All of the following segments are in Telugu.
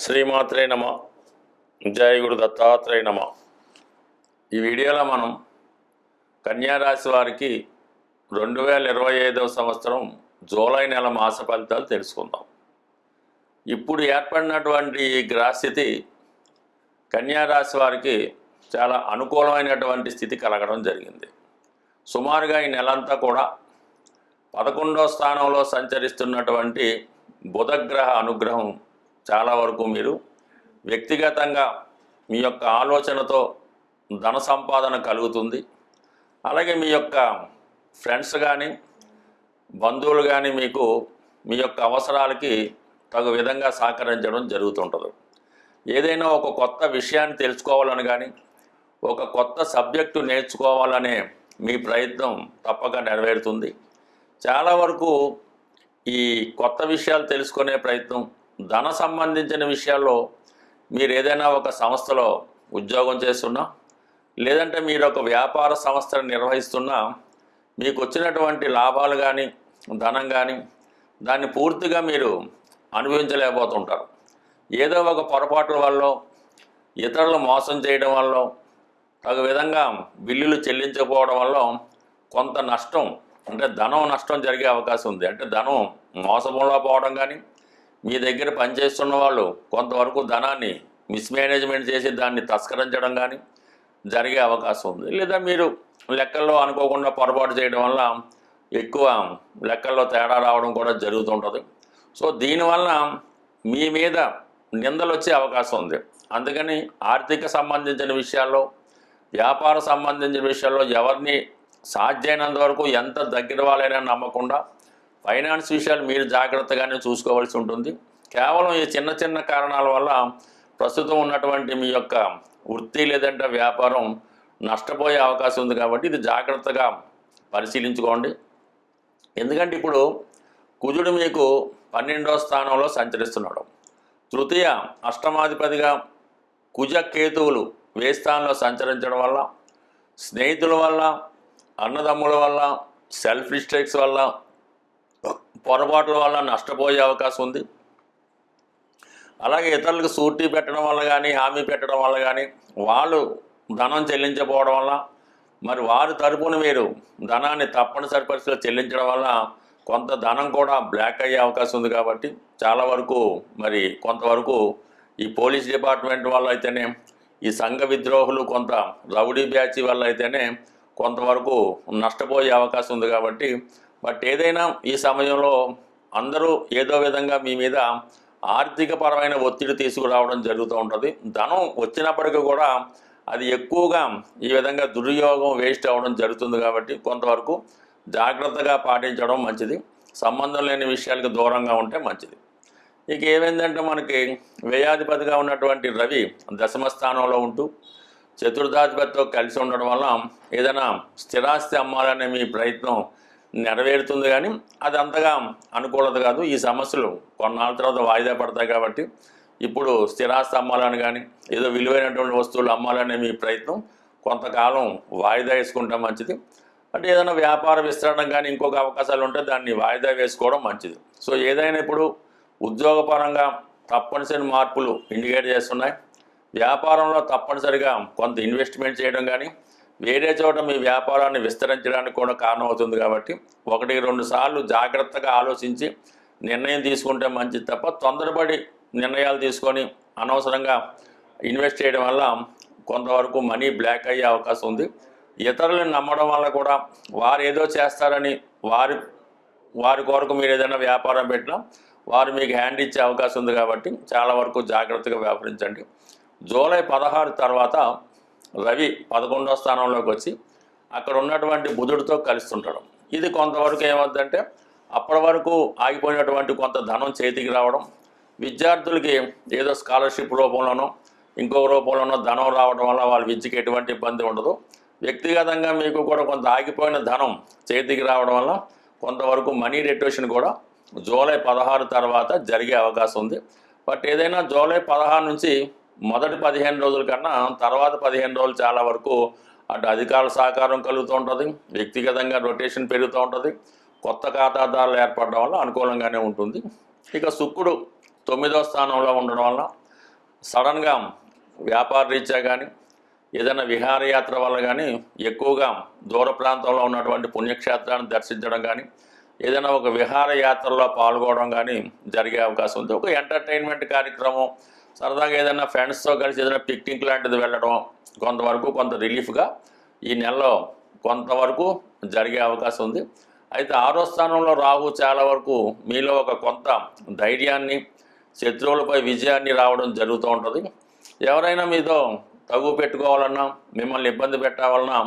శ్రీమాత్రే నమ. జయ గురు దత్తాత్రేయ నమ. ఈ వీడియోలో మనం కన్యారాశి వారికి 2025వ సంవత్సరం జూలై నెల మాస ఫలితాలు తెలుసుకుందాం. ఇప్పుడు ఏర్పడినటువంటి ఈ గ్రహస్థితి కన్యారాశి వారికి చాలా అనుకూలమైనటువంటి స్థితి కలగడం జరిగింది. సుమారుగా ఈ నెలంతా కూడా 11వ స్థానంలో సంచరిస్తున్నటువంటి బుధగ్రహ అనుగ్రహం చాలా వరకు మీరు వ్యక్తిగతంగా మీ యొక్క ఆలోచనతో ధన సంపాదన కలుగుతుంది. అలాగే మీ యొక్క ఫ్రెండ్స్ కానీ బంధువులు కానీ మీకు మీ యొక్క అవసరాలకి తగు విధంగా సహకరించడం జరుగుతుంటుంది. ఏదైనా ఒక కొత్త విషయాన్ని తెలుసుకోవాలని కానీ ఒక కొత్త సబ్జెక్టు నేర్చుకోవాలనే మీ ప్రయత్నం తప్పక నెరవేరుతుంది. చాలా వరకు ఈ కొత్త విషయాలు తెలుసుకునే ప్రయత్నం, ధన సంబంధించిన విషయాల్లో మీరు ఏదైనా ఒక సంస్థలో ఉద్యోగం చేస్తున్నా, లేదంటే మీరు ఒక వ్యాపార సంస్థను నిర్వహిస్తున్నా, మీకు వచ్చినటువంటి లాభాలు కానీ ధనం కానీ దాన్ని పూర్తిగా మీరు అనుభవించలేకపోతుంటారు. ఏదో ఒక పొరపాట్ల వల్ల, ఇతరులు మోసం చేయడం వల్ల, తగు విధంగా బిల్లులు చెల్లించకపోవడం వల్ల కొంత నష్టం, అంటే ధనం నష్టం జరిగే అవకాశం ఉంది. అంటే ధనం మోసంలో పోవడం కానీ, మీ దగ్గర పనిచేస్తున్న వాళ్ళు కొంతవరకు ధనాన్ని మిస్మేనేజ్మెంట్ చేసి దాన్ని తస్కరించడం కానీ జరిగే అవకాశం ఉంది. లేదా మీరు లెక్కల్లో అనుకోకుండా పొరపాటు చేయడం వల్ల ఎక్కువ లెక్కల్లో తేడా రావడం కూడా జరుగుతుంటుంది. సో దీనివల్ల మీ మీద నిందలు వచ్చే అవకాశం ఉంది. అందుకని ఆర్థిక సంబంధించిన విషయాల్లో, వ్యాపార సంబంధించిన విషయాల్లో ఎవరిని సాధ్యమైనంత వరకు ఎంత దగ్గర వాళ్ళైనా నమ్మకుండా ఫైనాన్స్ విషయాలు మీరు జాగ్రత్తగానే చూసుకోవాల్సి ఉంటుంది. కేవలం ఈ చిన్న చిన్న కారణాల వల్ల ప్రస్తుతం ఉన్నటువంటి మీ యొక్క వృత్తి లేదంటే వ్యాపారం నష్టపోయే అవకాశం ఉంది. కాబట్టి ఇది జాగ్రత్తగా పరిశీలించుకోండి. ఎందుకంటే ఇప్పుడు కుజుడు మీకు 12వ స్థానంలో సంచరిస్తున్నాడు. తృతీయ అష్టమాధిపతిగా కుజ కేతువులు వే స్థానంలో సంచరించడం వల్ల స్నేహితుల వల్ల, అన్నదమ్ముల వల్ల, సెల్ఫ్ మిస్టేక్స్ వల్ల, పొరపాట్ల వల్ల నష్టపోయే అవకాశం ఉంది. అలాగే ఇతరులకు షూరిటీ పెట్టడం వల్ల కానీ, హామీ పెట్టడం వల్ల కానీ వాళ్ళు ధనం చెల్లించకపోవడం వల్ల, మరి వారి తరపున మీరు ధనాన్ని తప్పనిసరి పరిస్థితిలో చెల్లించడం వల్ల కొంత ధనం కూడా బ్లాక్ అయ్యే అవకాశం ఉంది. కాబట్టి చాలా వరకు మరి కొంతవరకు ఈ పోలీస్ డిపార్ట్మెంట్ వల్ల అయితేనే, ఈ సంఘ విద్రోహులు, కొంత రౌడీ బ్యాచ్ వల్ల అయితేనే కొంతవరకు నష్టపోయే అవకాశం ఉంది. కాబట్టి బట్ ఏదైనా ఈ సమయంలో అందరూ ఏదో విధంగా మీ మీద ఆర్థికపరమైన ఒత్తిడి తీసుకురావడం జరుగుతూ ఉంటుంది. ధనం వచ్చినప్పటికీ కూడా అది ఎక్కువగా ఈ విధంగా దుర్యోగం వేస్ట్ అవ్వడం జరుగుతుంది. కాబట్టి కొంతవరకు జాగ్రత్తగా పాటించడం మంచిది. సంబంధం లేని విషయాలకు దూరంగా ఉంటే మంచిది. ఇక ఏమైందంటే మనకి వ్యయాధిపతిగా ఉన్నటువంటి రవి దశమ స్థానంలో ఉంటూ చతుర్థాధిపతితో కలిసి ఉండడం వల్ల ఏదైనా స్థిరాస్తి అమ్మాలనే మీ ప్రయత్నం నెరవేరుతుంది. కానీ అది అంతగా అనుకూలత కాదు. ఈ సమస్యలు కొన్నాళ్ళ తర్వాత వాయిదా పడతాయి. కాబట్టి ఇప్పుడు స్థిరాస్తి అమ్మాలని కానీ ఏదో విలువైనటువంటి వస్తువులు అమ్మాలనే మీ ప్రయత్నం కొంతకాలం వాయిదా వేసుకుంటే మంచిది. అంటే ఏదైనా వ్యాపార విస్తరణ కానీ ఇంకొక అవకాశాలు ఉంటే దాన్ని వాయిదా వేసుకోవడం మంచిది. సో ఏదైనా ఇప్పుడు ఉద్యోగపరంగా తప్పనిసరి మార్పులు ఇండికేట్ చేస్తున్నాయి. వ్యాపారంలో తప్పనిసరిగా కొంత ఇన్వెస్ట్మెంట్ చేయడం కానీ వేరే చోట మీ వ్యాపారాన్ని విస్తరించడానికి కూడా కారణమవుతుంది. కాబట్టి 1-2 సార్లు జాగ్రత్తగా ఆలోచించి నిర్ణయం తీసుకుంటే మంచిది తప్ప తొందరపడి నిర్ణయాలు తీసుకొని అనవసరంగా ఇన్వెస్ట్ చేయడం వల్ల కొంతవరకు మనీ బ్లాక్ అయ్యే అవకాశం ఉంది. ఇతరులను నమ్మడం వల్ల కూడా వారు ఏదో చేస్తారని వారి కొరకు మీరు ఏదైనా వ్యాపారం పెట్టినా వారు మీకు హ్యాండ్ ఇచ్చే అవకాశం ఉంది. కాబట్టి చాలా వరకు జాగ్రత్తగా వ్యవహరించండి. జూలై 16 తర్వాత రవి 11వ స్థానంలోకి వచ్చి అక్కడ ఉన్నటువంటి బుధుడితో కలుస్తుంటాడు. ఇది కొంతవరకు ఏమవుతుందంటే అప్పటి వరకు ఆగిపోయినటువంటి కొంత ధనం చేతికి రావడం, విద్యార్థులకి ఏదో స్కాలర్షిప్ రూపంలోనో ఇంకొక రూపంలోనో ధనం రావడం వల్ల వాళ్ళ విద్యకి ఎటువంటి ఇబ్బంది ఉండదు. వ్యక్తిగతంగా మీకు కూడా కొంత ఆగిపోయిన ధనం చేతికి రావడం వల్ల కొంతవరకు మనీ రెట్యూషన్ కూడా జూలై 16 తర్వాత జరిగే అవకాశం ఉంది. బట్ ఏదైనా జూలై 16 నుంచి మొదటి 15 రోజుల కన్నా తర్వాత 15 రోజులు చాలా వరకు అటు అధికారుల సహకారం కలుగుతూ ఉంటుంది, వ్యక్తిగతంగా రొటేషన్ పెరుగుతూ ఉంటుంది, కొత్త ఖాతాదారులు ఏర్పడడం వల్ల అనుకూలంగానే ఉంటుంది. ఇక శుక్రుడు 9వ స్థానంలో ఉండడం వల్ల సడన్గా వ్యాపార రీత్యా కానీ ఏదైనా విహారయాత్ర వల్ల కానీ ఎక్కువగా దూర ప్రాంతంలో ఉన్నటువంటి పుణ్యక్షేత్రాన్ని దర్శించడం కానీ ఏదైనా ఒక విహారయాత్రలో పాల్గొనడం కానీ జరిగే అవకాశం ఉంది. ఒక ఎంటర్టైన్మెంట్ కార్యక్రమం సరదాగా ఏదైనా ఫ్రెండ్స్తో కలిసి ఏదైనా పిక్నిక్ లాంటిది వెళ్ళడం కొంతవరకు కొంత రిలీఫ్గా ఈ నెలలో కొంతవరకు జరిగే అవకాశం ఉంది. అయితే 6వ స్థానంలో రాహు చాలా వరకు మీలో ఒక కొంత ధైర్యాన్ని, శత్రువులపై విజయాన్ని రావడం జరుగుతూ ఉంటుంది. ఎవరైనా మీతో తగు పెట్టుకోవాలన్నా, మిమ్మల్ని ఇబ్బంది పెట్టాలన్నా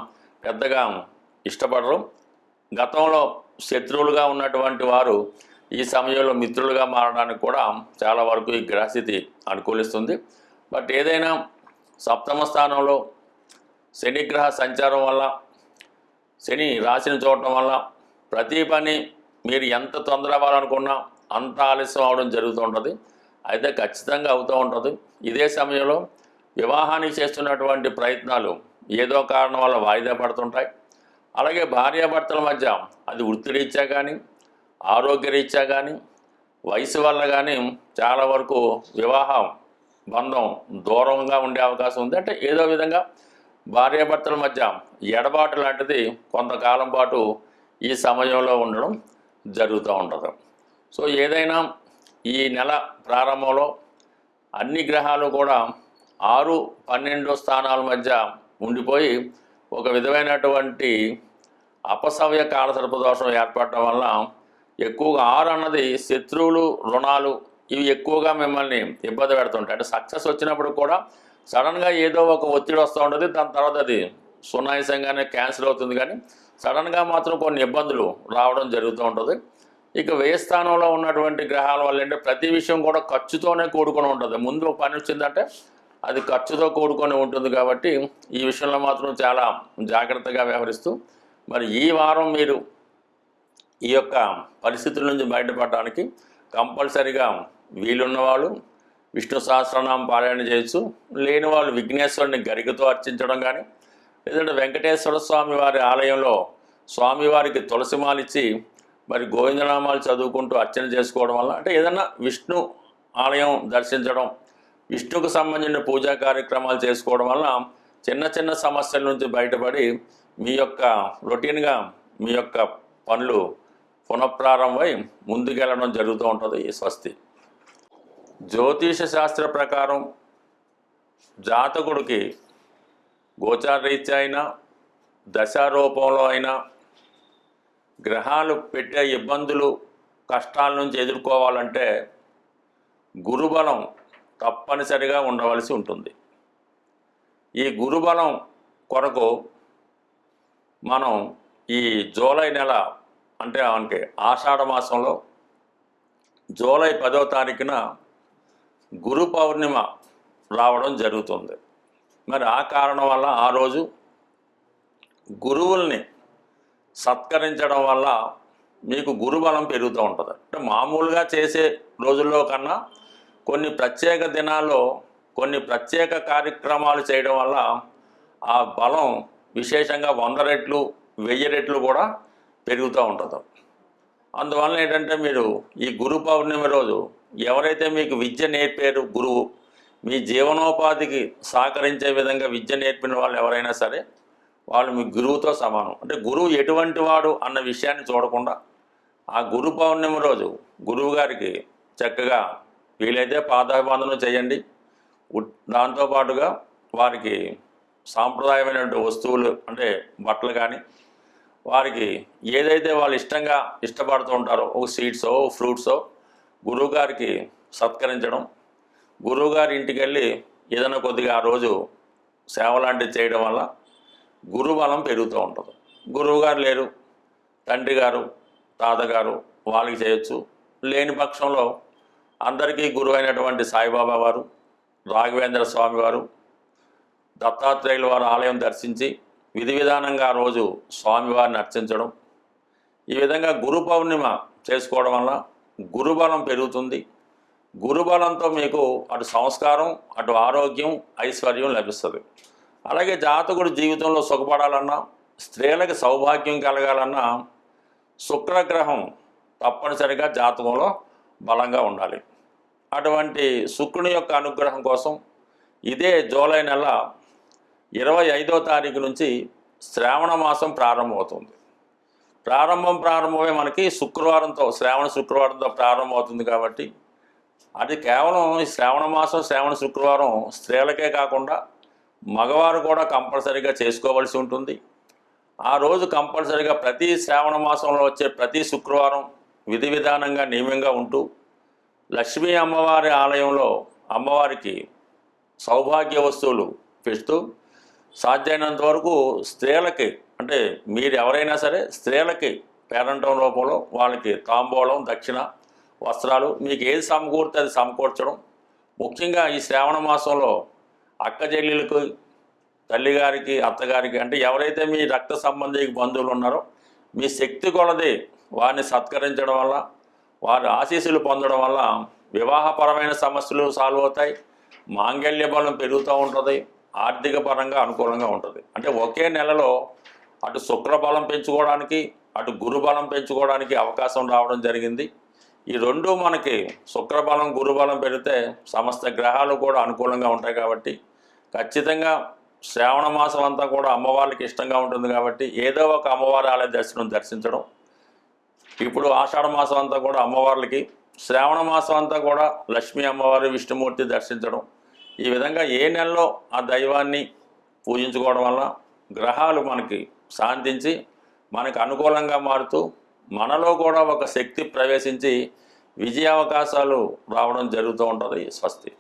పెద్దగా ఇష్టపడరు. గతంలో శత్రువులుగా ఉన్నటువంటి వారు ఈ సమయంలో మిత్రులుగా మారడానికి కూడా చాలా వరకు ఈ గ్రహస్థితి అనుకూలిస్తుంది. బట్ ఏదైనా 7వ స్థానంలో శనిగ్రహ సంచారం వల్ల, శని రాశిని చూడటం వల్ల ప్రతి పని మీరు ఎంత తొందర అవ్వాలనుకున్నా అంత ఆలస్యం అవడం జరుగుతూ ఉంటుంది. అయితే ఖచ్చితంగా అవుతూ ఉంటుంది. ఇదే సమయంలో వివాహానికి చేస్తున్నటువంటి ప్రయత్నాలు ఏదో కారణం వల్ల వాయిదా పడుతుంటాయి. అలాగే భార్యాభర్తల మధ్య అది వృత్తిరీత్యా కానీ, ఆరోగ్యరీత్యా కానీ, వయసు వల్ల కానీ చాలా వరకు వివాహ బంధం దూరంగా ఉండే అవకాశం ఉంది. అంటే ఏదో విధంగా భార్యాభర్తల మధ్య ఎడబాటు లాంటిది కొంతకాలం పాటు ఈ సమయంలో ఉండడం జరుగుతూ ఉంటుంది. సో ఏదైనా ఈ నెల ప్రారంభంలో అన్ని గ్రహాలు కూడా 6, 12 స్థానాల మధ్య ఉండిపోయి ఒక విధమైనటువంటి అపసవ్య కాలసర్పదోషం ఏర్పడటం వల్ల ఎక్కువగా 6 అన్నది శత్రువులు, రుణాలు ఇవి ఎక్కువగా మిమ్మల్ని ఇబ్బంది పెడుతుంటాయి. అంటే సక్సెస్ వచ్చినప్పుడు కూడా సడన్గా ఏదో ఒక ఒత్తిడి వస్తూ ఉంటుంది. దాని తర్వాత అది సునాయాసంగానే క్యాన్సిల్ అవుతుంది. కానీ సడన్గా మాత్రం కొన్ని ఇబ్బందులు రావడం జరుగుతూ ఉంటుంది. ఇక వ్యయ స్థానంలో ఉన్నటువంటి గ్రహాల వల్ల అంటే ప్రతి విషయం కూడా ఖర్చుతోనే కూడుకొని ఉంటుంది. ముందు ఒక పని వచ్చిందంటే అది ఖర్చుతో కూడుకొని ఉంటుంది. కాబట్టి ఈ విషయంలో మాత్రం చాలా జాగ్రత్తగా వ్యవహరిస్తూ మరి ఈ వారం మీరు ఈ యొక్క పరిస్థితుల నుంచి బయటపడడానికి కంపల్సరిగా వీలున్నవాళ్ళు విష్ణు సహస్రనామం పారాయణ చేయొచ్చు. లేని వాళ్ళు విఘ్నేశ్వరుని గరికతో అర్చించడం కానీ, లేదంటే వెంకటేశ్వర స్వామి వారి ఆలయంలో స్వామివారికి తులసిమాలిచ్చి మరి గోవిందనామాలు చదువుకుంటూ అర్చన చేసుకోవడం వల్ల, అంటే ఏదన్నా విష్ణు ఆలయం దర్శించడం, విష్ణుకు సంబంధించిన పూజా కార్యక్రమాలు చేసుకోవడం వల్ల చిన్న చిన్న సమస్యల నుంచి బయటపడి మీ యొక్క రొటీన్గా మీ యొక్క పనులు పునఃప్రారంభమై ముందుకెళ్ళడం జరుగుతూ ఉంటుంది. స్వస్తి. జ్యోతిష శాస్త్ర ప్రకారం జాతకుడికి గోచార రీత్యా అయినా, దశారూపంలో అయినా గ్రహాలు పెట్టే ఇబ్బందులు, కష్టాల నుంచి ఎదుర్కోవాలంటే గురుబలం తప్పనిసరిగా ఉండవలసి ఉంటుంది. ఈ గురుబలం కొరకు మనం ఈ జూలై నెల అంటే ఆషాఢ మాసంలో జూలై 10వ తారీఖున గురు పౌర్ణిమ రావడం జరుగుతుంది. మరి ఆ కారణం వల్ల ఆ రోజు గురువుల్ని సత్కరించడం వల్ల మీకు గురుబలం పెరుగుతూ ఉంటుంది. అంటే మామూలుగా చేసే రోజుల్లో కన్నా కొన్ని ప్రత్యేక దినాల్లో కొన్ని ప్రత్యేక కార్యక్రమాలు చేయడం వల్ల ఆ బలం విశేషంగా 100 రెట్లు 1000 రెట్లు కూడా పెరుగుతూ ఉంటుంది. అందువల్ల ఏంటంటే మీరు ఈ గురు పౌర్ణమి రోజు ఎవరైతే మీకు విద్య నేర్పారు, గురువు మీ జీవనోపాధికి సహకరించే విధంగా విద్య నేర్పిన వాళ్ళు ఎవరైనా సరే వాళ్ళు మీ గురువుతో సమానం. అంటే గురువు ఎటువంటి వాడు అన్న విషయాన్ని చూడకుండా ఆ గురు పౌర్ణమి రోజు గురువు గారికి చక్కగా వీలైతే పాదాభివందనం చేయండి. దాంతోపాటుగా వారికి సాంప్రదాయమైనటువంటి వస్తువులు అంటే బట్టలు కానీ, వారికి ఏదైతే వాళ్ళు ఇష్టపడుతూ ఉంటారో ఒక సీడ్సో ఫ్రూట్సో గురువుగారికి సత్కరించడం, గురువుగారి ఇంటికి వెళ్ళి ఏదైనా కొద్దిగా ఆ రోజు సేవ లాంటివి చేయడం వల్ల గురుబలం పెరుగుతూ ఉంటుంది. గురువుగారు లేరు, తండ్రి గారు, తాతగారు వాళ్ళకి చేయొచ్చు. లేని పక్షంలో అందరికీ గురువు అయినటువంటి సాయిబాబా వారు, రాఘవేంద్ర స్వామి వారు, దత్తాత్రేయుల వారి ఆలయం దర్శించి విధి విధానంగా ఆ రోజు స్వామివారిని అర్చించడం, ఈ విధంగా గురు పౌర్ణిమ చేసుకోవడం వల్ల గురుబలం పెరుగుతుంది. గురుబలంతో మీకు అటు సంస్కారం, అటు ఆరోగ్యం, ఐశ్వర్యం లభిస్తుంది. అలాగే జాతకుడు జీవితంలో సుఖపడాలన్నా, స్త్రీలకు సౌభాగ్యం కలగాలన్నా శుక్రగ్రహం తప్పనిసరిగా జాతకంలో బలంగా ఉండాలి. అటువంటి శుక్రుని యొక్క అనుగ్రహం కోసం ఇదే జూలై నెల 25వ తారీఖు నుంచి శ్రావణ మాసం ప్రారంభమవుతుంది. ప్రారంభమే మనకి శుక్రవారంతో, శ్రావణ శుక్రవారంతో ప్రారంభమవుతుంది. కాబట్టి అది కేవలం ఈ శ్రావణ మాసం, శ్రావణ శుక్రవారం స్త్రీలకే కాకుండా మగవారు కూడా కంపల్సరీగా చేసుకోవాల్సి ఉంటుంది. ఆ రోజు కంపల్సరీగా ప్రతి శ్రావణ మాసంలో వచ్చే ప్రతి శుక్రవారం విధి విధానంగా నియమంగా ఉంటూ లక్ష్మీ అమ్మవారి ఆలయంలో అమ్మవారికి సౌభాగ్య వస్తువులు పెడుతూ సాధ్యమైనంత వరకు స్త్రీలకి, అంటే మీరు ఎవరైనా సరే స్త్రీలకి పేరంటం రూపంలో వాళ్ళకి తాంబూలం, దక్షిణ, వస్త్రాలు మీకు ఏది సమకూరితే అది సమకూర్చడం. ముఖ్యంగా ఈ శ్రావణ మాసంలో అక్క చెల్లెలకు, తల్లిగారికి, అత్తగారికి, అంటే ఎవరైతే మీ రక్త సంబంధిక బంధువులు ఉన్నారో మీ శక్తి కొలది వారిని సత్కరించడం వల్ల, వారి ఆశీస్సులు పొందడం వల్ల వివాహపరమైన సమస్యలు సాల్వ్ అవుతాయి, మాంగళ్య బలం పెరుగుతూ ఉంటుంది, ఆర్థిక పరంగా అనుకూలంగా ఉంటుంది. అంటే ఒకే నెలలో అటు శుక్రబలం పెంచుకోవడానికి, అటు గురుబలం పెంచుకోవడానికి అవకాశం రావడం జరిగింది. ఈ రెండు మనకి శుక్రబలం, గురుబలం పెరిగితే సమస్త గ్రహాలు కూడా అనుకూలంగా ఉంటాయి. కాబట్టి ఖచ్చితంగా శ్రావణ మాసం అంతా కూడా అమ్మవారికి ఇష్టంగా ఉంటుంది. కాబట్టి ఏదో ఒక అమ్మవారి ఆలయ దర్శించడం. ఇప్పుడు ఆషాఢ మాసం అంతా కూడా అమ్మవార్లకి, శ్రావణ మాసం అంతా కూడా లక్ష్మీ అమ్మవారి, విష్ణుమూర్తి దర్శించడం. ఈ విధంగా ఏ నెలలో ఆ దైవాన్ని పూజించుకోవడం వల్ల గ్రహాలు మనకి శాంతించి మనకు అనుకూలంగా మారుతూ మనలో కూడా ఒక శక్తి ప్రవేశించి విజయావకాశాలు రావడం జరుగుతూ ఉంటుంది. స్వస్తి.